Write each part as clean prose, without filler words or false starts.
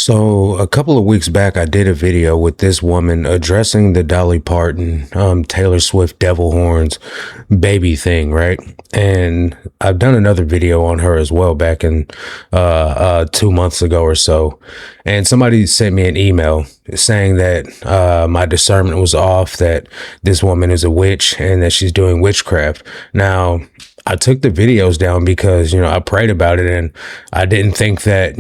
So a couple of weeks back, I did a video with this woman addressing the Dolly Parton, Taylor Swift devil horns baby thing, right? And I've done another video on her as well back in 2 months ago or so. And somebody sent me an email saying that my discernment was off, that this woman is a witch and that she's doing witchcraft. Now, I took the videos down because, I prayed about it and I didn't think that,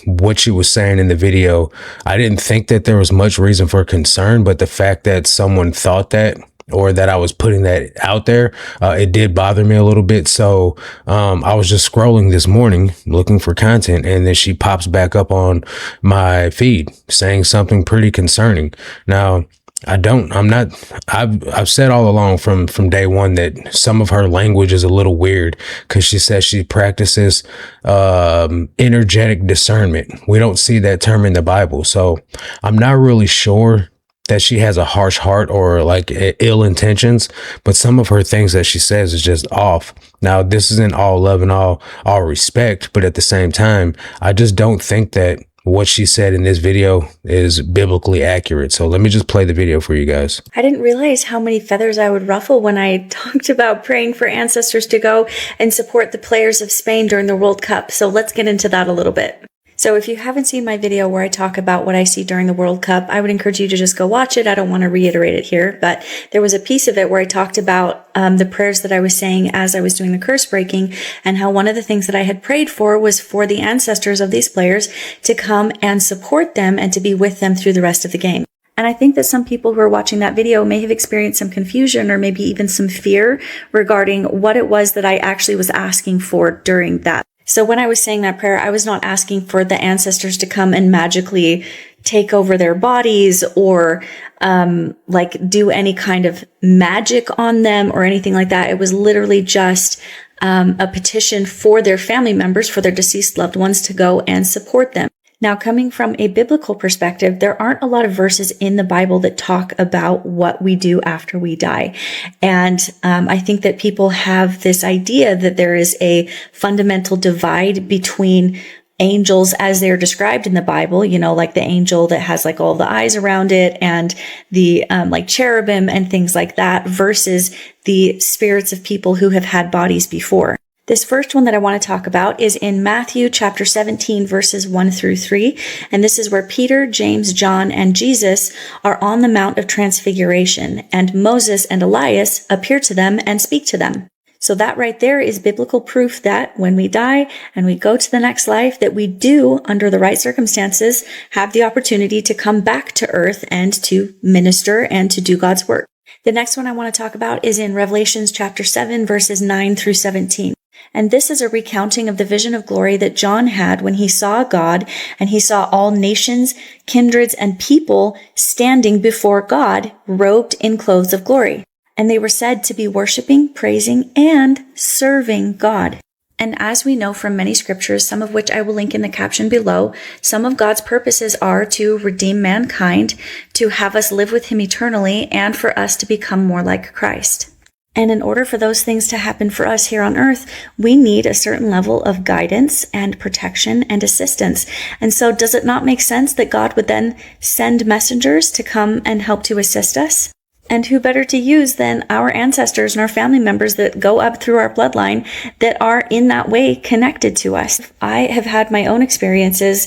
what she was saying in the video, I didn't think that there was much reason for concern, but the fact that someone thought that, or that I was putting that out there, it did bother me a little bit. So I was just scrolling this morning looking for content, and then she pops back up on my feed saying something pretty concerning. Now, I've said all along from day one that some of her language is a little weird, because she says she practices energetic discernment. We don't see that term in the Bible. So I'm not really sure that she has a harsh heart or like ill intentions, but some of her things that she says is just off. Now, this isn't all love and all respect, but at the same time, I just don't think that what she said in this video is biblically accurate. So let me just play the video for you guys. I didn't realize how many feathers I would ruffle when I talked about praying for ancestors to go and support the players of Spain during the World Cup. So let's get into that a little bit. So if you haven't seen my video where I talk about what I see during the World Cup, I would encourage you to just go watch it. I don't want to reiterate it here, but there was a piece of it where I talked about the prayers that I was saying as I was doing the curse breaking, and how one of the things that I had prayed for was for the ancestors of these players to come and support them and to be with them through the rest of the game. And I think that some people who are watching that video may have experienced some confusion or maybe even some fear regarding what it was that I actually was asking for during that. So when I was saying that prayer, I was not asking for the ancestors to come and magically take over their bodies or do any kind of magic on them or anything like that. It was literally just a petition for their family members, for their deceased loved ones, to go and support them. Now, coming from a biblical perspective, there aren't a lot of verses in the Bible that talk about what we do after we die. And I think that people have this idea that there is a fundamental divide between angels as they're described in the Bible, like the angel that has like all the eyes around it and the like cherubim and things like that, versus the spirits of people who have had bodies before. This first one that I want to talk about is in Matthew chapter 17, verses 1 through 3. And this is where Peter, James, John, and Jesus are on the Mount of Transfiguration, and Moses and Elias appear to them and speak to them. So that right there is biblical proof that when we die and we go to the next life, that we do, under the right circumstances, have the opportunity to come back to earth and to minister and to do God's work. The next one I want to talk about is in Revelations chapter 7, verses 9 through 17. And this is a recounting of the vision of glory that John had when he saw God, and he saw all nations, kindreds, and people standing before God, robed in clothes of glory. And they were said to be worshiping, praising, and serving God. And as we know from many scriptures, some of which I will link in the caption below, some of God's purposes are to redeem mankind, to have us live with him eternally, and for us to become more like Christ. And in order for those things to happen for us here on earth, we need a certain level of guidance and protection and assistance. And so does it not make sense that God would then send messengers to come and help to assist us? And who better to use than our ancestors and our family members that go up through our bloodline that are in that way connected to us? I have had my own experiences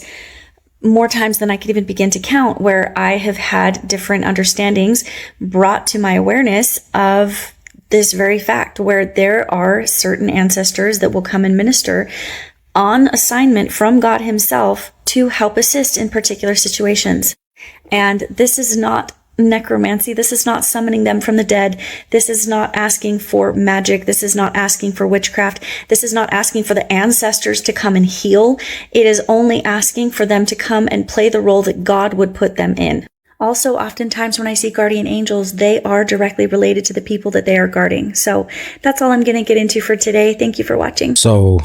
more times than I could even begin to count, where I have had different understandings brought to my awareness of this very fact, where there are certain ancestors that will come and minister on assignment from God himself to help assist in particular situations. And this is not necromancy. This is not summoning them from the dead. This is not asking for magic. This is not asking for witchcraft. This is not asking for the ancestors to come and heal. It is only asking for them to come and play the role that God would put them in. Also, oftentimes when I see guardian angels, they are directly related to the people that they are guarding. So that's all I'm going to get into for today. Thank you for watching. So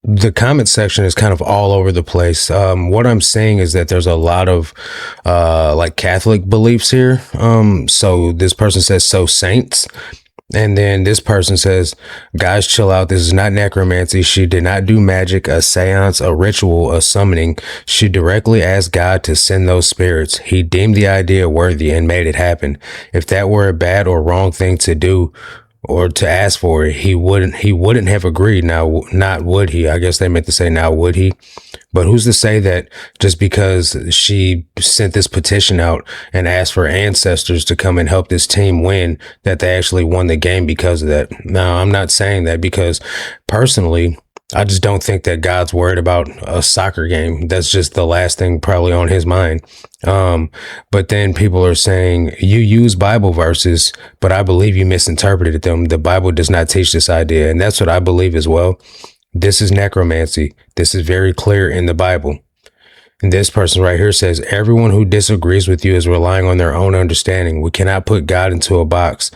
the comment section is kind of all over the place. What I'm saying is that there's a lot of like Catholic beliefs here. So this person says, so saints. And then this person says, guys, chill out. This is not necromancy. She did not do magic, a seance, a ritual, a summoning. She directly asked God to send those spirits. He deemed the idea worthy and made it happen. If that were a bad or wrong thing to do or to ask for it, he wouldn't have agreed. Now, not would he? I guess they meant to say now would he? But who's to say that just because she sent this petition out and asked for ancestors to come and help this team win, that they actually won the game because of that? Now, I'm not saying that because personally, I just don't think that God's worried about a soccer game. That's just the last thing probably on his mind. But then people are saying you use Bible verses, but I believe you misinterpreted them. The Bible does not teach this idea. And that's what I believe as well. This is necromancy. This is very clear in the Bible. And this person right here says, everyone who disagrees with you is relying on their own understanding. We cannot put God into a box.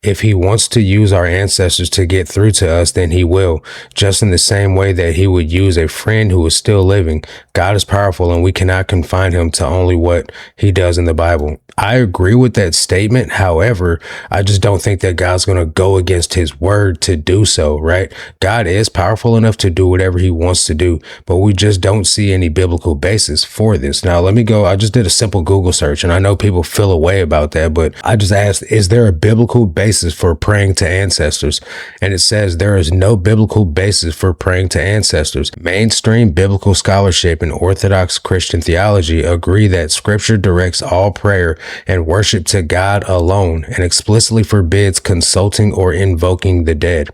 If he wants to use our ancestors to get through to us, then he will, just in the same way that he would use a friend who is still living. God is powerful and we cannot confine him to only what he does in the Bible. I agree with that statement. However, I just don't think that God's going to go against his word to do so, right? God is powerful enough to do whatever he wants to do, but we just don't see any biblical basis for this. Now, let me go. I just did a simple Google search and I know people feel a way about that, but I just asked, is there a biblical basis for praying to ancestors? And it says there is no biblical basis for praying to ancestors. Mainstream biblical scholarship and Orthodox Christian theology agree that scripture directs all prayer and worship to God alone and explicitly forbids consulting or invoking the dead.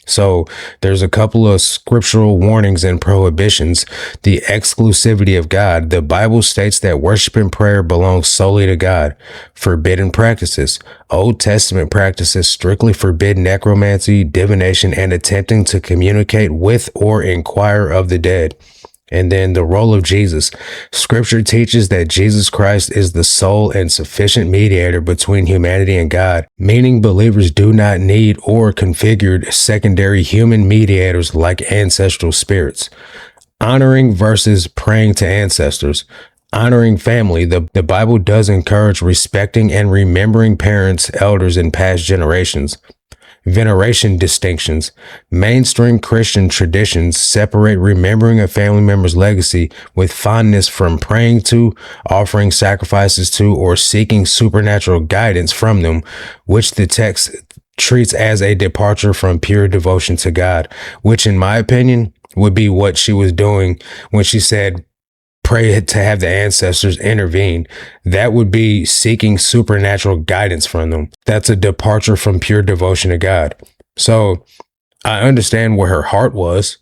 So there's a couple of scriptural warnings and prohibitions. The exclusivity of God. The Bible states that worship and prayer belongs solely to God. Forbidden practices. Old Testament practices strictly forbid necromancy, divination, and attempting to communicate with or inquire of the dead. And then the role of Jesus. Scripture teaches that Jesus Christ is the sole and sufficient mediator between humanity and God, meaning believers do not need or configured secondary human mediators like ancestral spirits. Honoring versus praying to ancestors. Honoring family. The Bible does encourage respecting and remembering parents, elders, and past generations. Veneration distinctions. Mainstream Christian traditions separate remembering a family member's legacy with fondness from praying to, offering sacrifices to, or seeking supernatural guidance from them, which the text treats as a departure from pure devotion to God, which in my opinion would be what she was doing when she said, pray to have the ancestors intervene. That would be seeking supernatural guidance from them. That's a departure from pure devotion to God. So I understand where her heart was.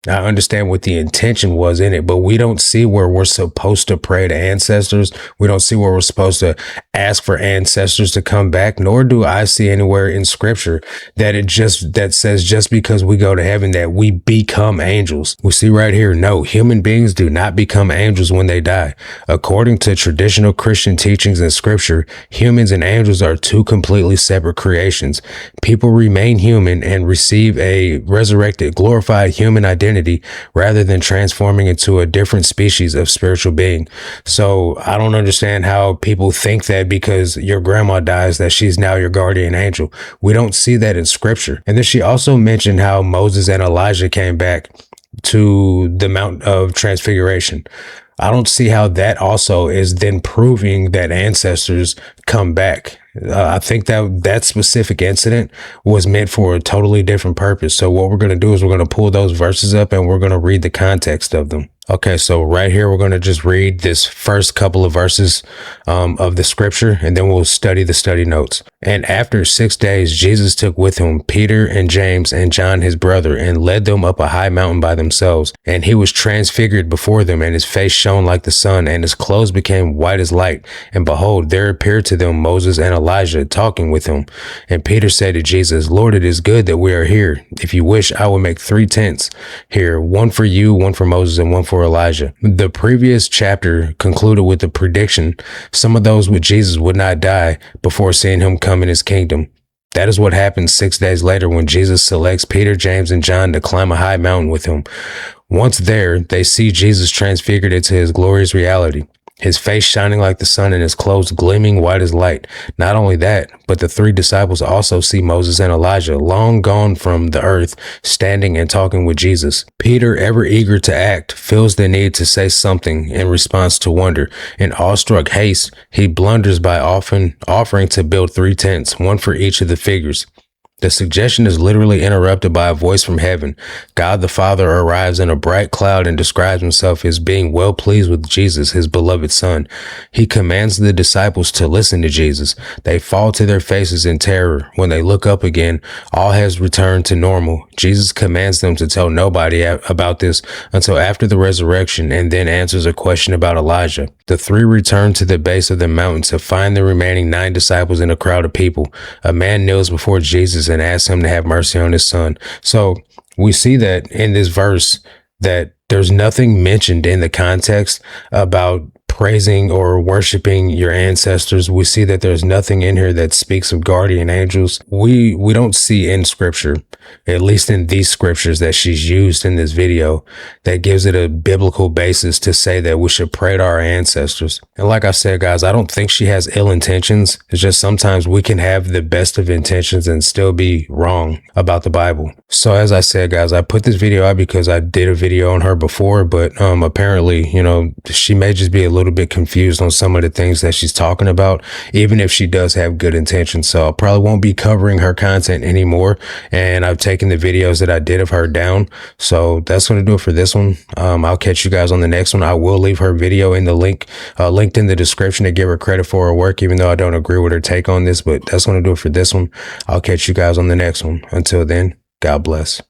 I understand what the intention was in it, but we don't see where we're supposed to pray to ancestors. We don't see where we're supposed to ask for ancestors to come back, nor do I see anywhere in scripture that says just because we go to heaven that we become angels. We see right here, no, human beings do not become angels when they die. According to traditional Christian teachings and scripture, humans and angels are two completely separate creations. People remain human and receive a resurrected, glorified human identity rather than transforming into a different species of spiritual being. So I don't understand how people think that because your grandma dies that she's now your guardian angel. We don't see that in scripture. And then she also mentioned how Moses and Elijah came back to the Mount of Transfiguration. I don't see how that also is then proving that ancestors come back. I think that specific incident was meant for a totally different purpose. So what we're going to do is we're going to pull those verses up and we're going to read the context of them. Okay, so right here, we're going to just read this first couple of verses of the scripture, and then we'll study the study notes. And after 6 days, Jesus took with him Peter and James and John, his brother, and led them up a high mountain by themselves. And he was transfigured before them, and his face shone like the sun, and his clothes became white as light. And behold, there appeared to them Moses and Elijah talking with him. And Peter said to Jesus, Lord, it is good that we are here. If you wish, I will make 3 tents here, one for you, one for Moses, and one for Elijah. The previous chapter concluded with the prediction some of those with Jesus would not die before seeing him come in his kingdom. That is what happens 6 days later when Jesus selects Peter, James, and John to climb a high mountain with him. Once there, they see Jesus transfigured into his glorious reality. his face shining like the sun and his clothes gleaming white as light. Not only that, but the three disciples also see Moses and Elijah, long gone from the earth, standing and talking with Jesus. Peter, ever eager to act, feels the need to say something in response to wonder. In awestruck haste, he blunders by offering to build 3 tents, one for each of the figures. The suggestion is literally interrupted by a voice from heaven. God the Father arrives in a bright cloud and describes himself as being well pleased with Jesus, his beloved Son. He commands the disciples to listen to Jesus. They fall to their faces in terror. When they look up again, all has returned to normal. Jesus commands them to tell nobody about this until after the resurrection, and then answers a question about Elijah. The three return to the base of the mountain to find the remaining 9 disciples in a crowd of people. A man kneels before Jesus and asks him to have mercy on his son. So we see that in this verse that there's nothing mentioned in the context about praising or worshiping your ancestors. We see that there's nothing in here that speaks of guardian angels. We don't see in scripture, at least in these scriptures that she's used in this video, that gives it a biblical basis to say that we should pray to our ancestors. And like I said, guys, I don't think she has ill intentions. It's just sometimes we can have the best of intentions and still be wrong about the Bible. So as I said, guys, I put this video out because I did a video on her before, but apparently, she may just be a little bit confused on some of the things that she's talking about, even if she does have good intentions. So I probably won't be covering her content anymore. And I've taken the videos that I did of her down. So that's going to do it for this one. I'll catch you guys on the next one. I will leave her video in the linked in the description to give her credit for her work, even though I don't agree with her take on this, but that's going to do it for this one. I'll catch you guys on the next one. Until then, God bless.